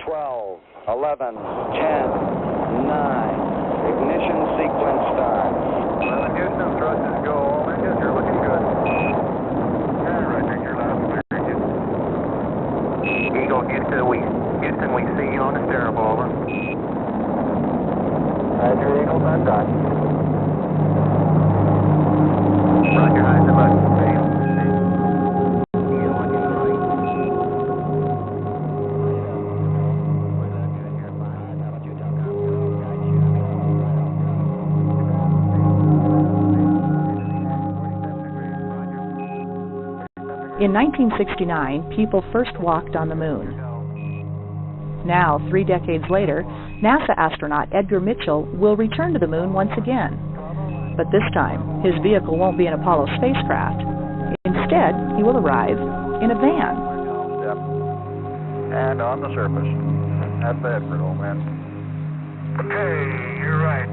12, 11, 10, 9. Ignition sequence start. Well, Houston, thrusters go all engines. You're looking good. Yeah, Roger. You're loud and clear. Eagle, Houston, we see you on the stereo, over. Roger, Eagle, I'm done. Roger, hide the button. In 1969, people first walked on the moon. Now, 3 decades later, NASA astronaut Edgar Mitchell will return to the moon once again. But this time, his vehicle won't be an Apollo spacecraft. Instead, he will arrive in a van. Yep. And on the surface. Not bad for an old man. Okay, you're right.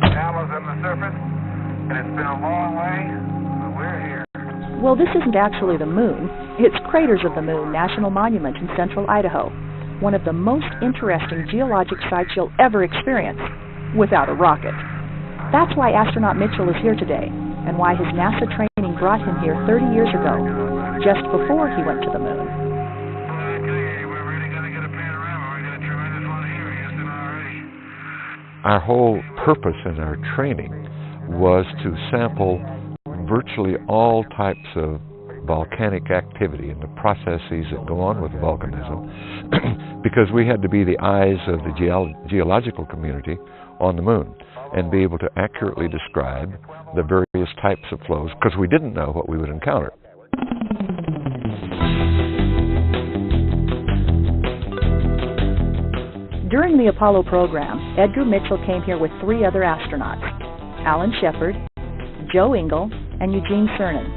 Alma's on the surface, and it's been a long way, but we're here. Well, this isn't actually the moon. It's Craters of the Moon National Monument in central Idaho, one of the most interesting geologic sites you'll ever experience, without a rocket. That's why astronaut Mitchell is here today, and why his NASA training brought him here 30 years ago, just before he went to the moon. We're really going to get a panorama. We got a tremendous one here, Houston, already. Our whole purpose in our training was to sample virtually all types of volcanic activity and the processes that go on with volcanism because we had to be the eyes of the geological community on the moon and be able to accurately describe the various types of flows because we didn't know what we would encounter. During the Apollo program, Edgar Mitchell came here with 3 other astronauts, Alan Shepard, Joe Engle, and Eugene Cernan.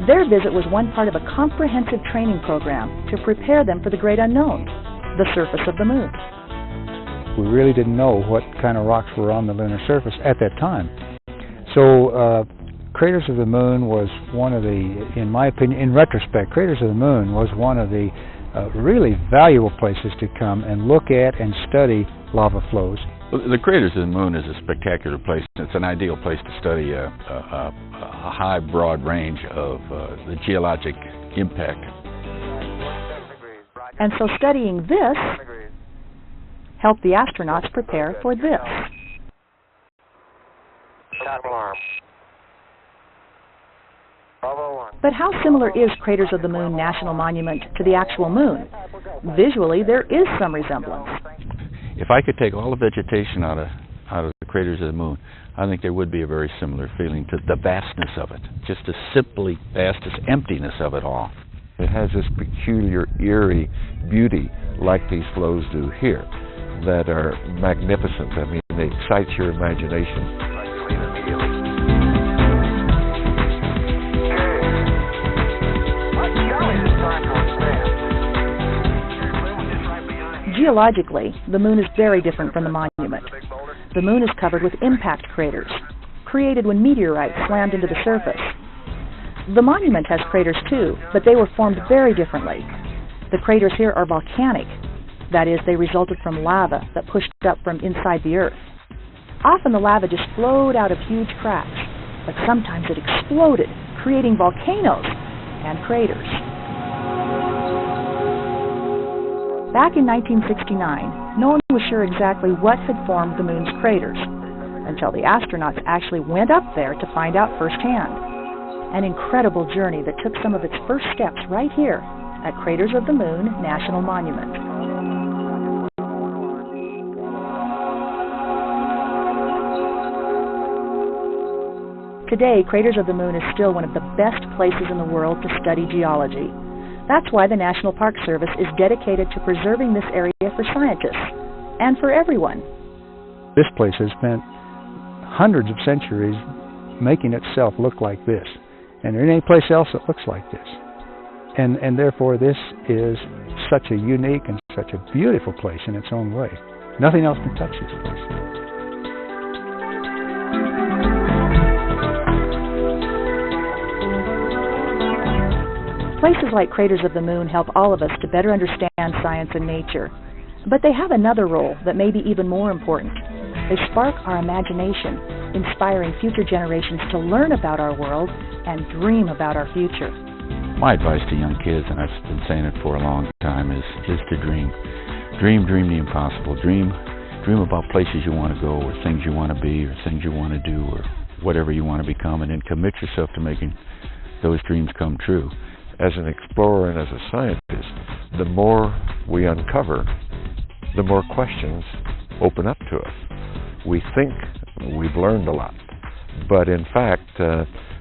Their visit was one part of a comprehensive training program to prepare them for the great unknown, the surface of the moon. We really didn't know what kind of rocks were on the lunar surface at that time. So Craters of the Moon was one of the, in my opinion, in retrospect, Craters of the Moon was one of the really valuable places to come and look at and study lava flows. Well, the Craters of the Moon is a spectacular place. It's an ideal place to study a high, broad range of the geologic impact. And so studying this helped the astronauts prepare for this. But how similar is Craters of the Moon National Monument to the actual moon? Visually, there is some resemblance. If I could take all the vegetation out of the Craters of the Moon, I think there would be a very similar feeling to the vastness of it, just the simply vastness, emptiness of it all. It has this peculiar, eerie beauty like these flows do here that are magnificent. I mean, they excite your imagination. Geologically, the moon is very different from the monument. The moon is covered with impact craters, created when meteorites slammed into the surface. The monument has craters too, but they were formed very differently. The craters here are volcanic. That is, they resulted from lava that pushed up from inside the Earth. Often the lava just flowed out of huge cracks, but sometimes it exploded, creating volcanoes and craters. Back in 1969, no one was sure exactly what had formed the moon's craters, until the astronauts actually went up there to find out firsthand. An incredible journey that took some of its first steps right here at Craters of the Moon National Monument. Today, Craters of the Moon is still one of the best places in the world to study geology. That's why the National Park Service is dedicated to preserving this area for scientists and for everyone. This place has spent hundreds of centuries making itself look like this, and there ain't any place else that looks like this. And therefore this is such a unique and such a beautiful place in its own way. Nothing else can touch this place. Places like Craters of the Moon help all of us to better understand science and nature. But they have another role that may be even more important. They spark our imagination, inspiring future generations to learn about our world and dream about our future. My advice to young kids, and I've been saying it for a long time, is to dream. Dream the impossible. Dream about places you want to go, or things you want to be, or things you want to do, or whatever you want to become, and then commit yourself to making those dreams come true. As an explorer and as a scientist, the more we uncover, the more questions open up to us. We think we've learned a lot, but in fact,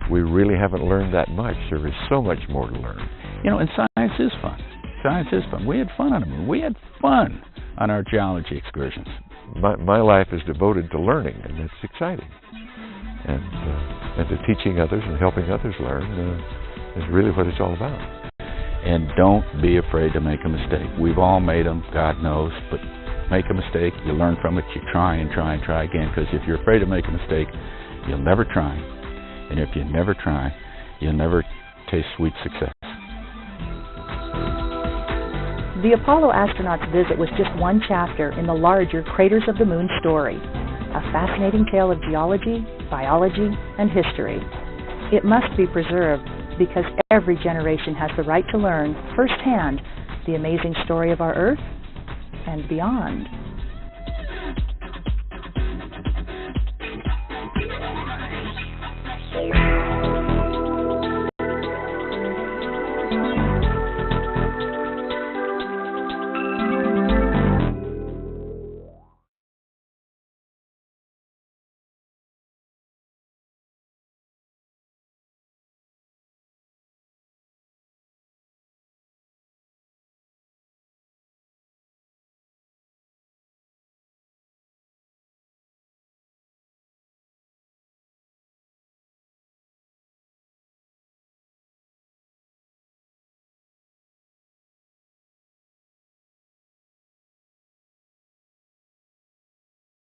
we really haven't learned that much. There is so much more to learn. You know, and science is fun. Science is fun. We had fun on the moon. We had fun on our geology excursions. My life is devoted to learning, and it's exciting. And to teaching others and helping others learn is really what it's all about. And don't be afraid to make a mistake. We've all made them, God knows, but make a mistake, you learn from it, you try and try and try again, because if you're afraid to make a mistake, you'll never try. And if you never try, you'll never taste sweet success. The Apollo astronauts' visit was just one chapter in the larger Craters of the Moon story, a fascinating tale of geology, biology, and history. It must be preserved because every generation has the right to learn firsthand the amazing story of our Earth and beyond.